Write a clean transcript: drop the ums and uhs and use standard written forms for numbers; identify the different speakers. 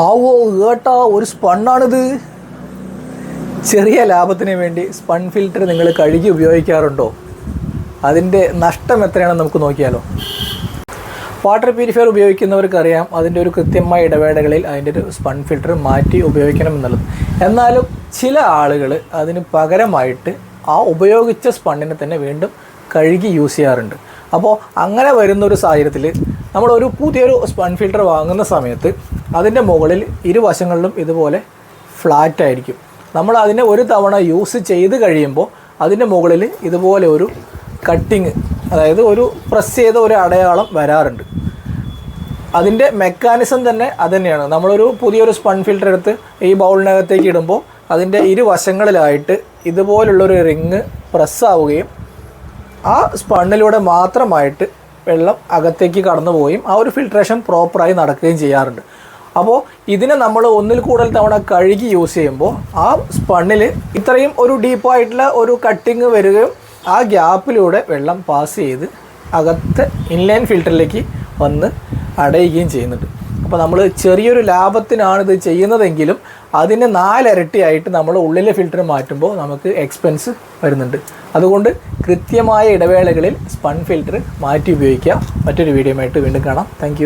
Speaker 1: ആവോ ഏട്ടാ, ഒരു സ്പണ്ണാണിത്. ചെറിയ ലാഭത്തിന് വേണ്ടി സ്പൺ ഫിൽറ്റർ നിങ്ങൾ കഴുകി ഉപയോഗിക്കാറുണ്ടോ? അതിൻ്റെ നഷ്ടം എത്രയാണെന്ന് നമുക്ക് നോക്കിയാലോ. വാട്ടർ പ്യൂരിഫയർ ഉപയോഗിക്കുന്നവർക്കറിയാം അതിൻ്റെ ഒരു കൃത്യമായ ഇടവേളകളിൽ അതിൻ്റെ ഒരു സ്പൺ ഫിൽറ്റർ മാറ്റി ഉപയോഗിക്കണം എന്നുള്ളത്. എന്നാലും ചില ആളുകൾ അതിന് പകരമായിട്ട് ആ ഉപയോഗിച്ച സ്പണ്ണിനെ തന്നെ വീണ്ടും കഴുകി യൂസ് ചെയ്യാറുണ്ട്. അപ്പോൾ അങ്ങനെ വരുന്നൊരു സാഹചര്യത്തിൽ നമ്മളൊരു പുതിയൊരു സ്പൺ ഫിൽറ്റർ വാങ്ങുന്ന സമയത്ത് അതിൻ്റെ മുകളിൽ ഇരുവശങ്ങളിലും ഇതുപോലെ ഫ്ലാറ്റ് ആയിരിക്കും. നമ്മൾ അതിനെ ഒരു തവണ യൂസ് ചെയ്ത് കഴിയുമ്പോൾ അതിൻ്റെ മുകളിൽ ഇതുപോലെ ഒരു കട്ടിങ്, അതായത് ഒരു പ്രസ് ചെയ്ത ഒരു അടയാളം വരാറുണ്ട്. അതിൻ്റെ മെക്കാനിസം തന്നെ അതുതന്നെയാണ്. നമ്മളൊരു പുതിയൊരു സ്പൺ ഫിൽറ്റർ എടുത്ത് ഈ ബൗളിനകത്തേക്ക് ഇടുമ്പോൾ അതിൻ്റെ ഇരുവശങ്ങളിലായിട്ട് ഇതുപോലുള്ളൊരു റിങ് പ്രസ്സാവുകയും ആ സ്പണ്ണിലൂടെ മാത്രമായിട്ട് വെള്ളം അകത്തേക്ക് കടന്നു പോവുകയും ആ ഒരു ഫിൽട്രേഷൻ പ്രോപ്പറായി നടക്കുകയും ചെയ്യാറുണ്ട്. അപ്പോൾ ഇതിനെ നമ്മൾ ഒന്നിൽ കൂടുതൽ തവണ കഴുകി യൂസ് ചെയ്യുമ്പോൾ ആ സ്പണ്ണിൽ ഇത്രയും ഒരു ഡീപ്പായിട്ടുള്ള ഒരു കട്ടിങ് വരികയും ആ ഗ്യാപ്പിലൂടെ വെള്ളം പാസ് ചെയ്ത് അകത്ത് ഇൻലൈൻ ഫിൽറ്ററിലേക്ക് വന്ന് അടയുകയും ചെയ്യുന്നുണ്ട്. അപ്പോൾ നമ്മൾ ചെറിയൊരു ലാഭത്തിനാണിത് ചെയ്യുന്നതെങ്കിലും അതിന് 4 ഇരട്ടിയായിട്ട് നമ്മൾ ഉള്ളിലെ ഫിൽറ്റർ മാറ്റുമ്പോൾ നമുക്ക് എക്സ്പെൻസ് വരുന്നുണ്ട്. അതുകൊണ്ട് കൃത്യമായ ഇടവേളകളിൽ സ്പൺ ഫിൽറ്റർ മാറ്റി ഉപയോഗിക്കുക. മറ്റൊരു വീഡിയോയുമായിട്ട് വീണ്ടും കാണാം. താങ്ക്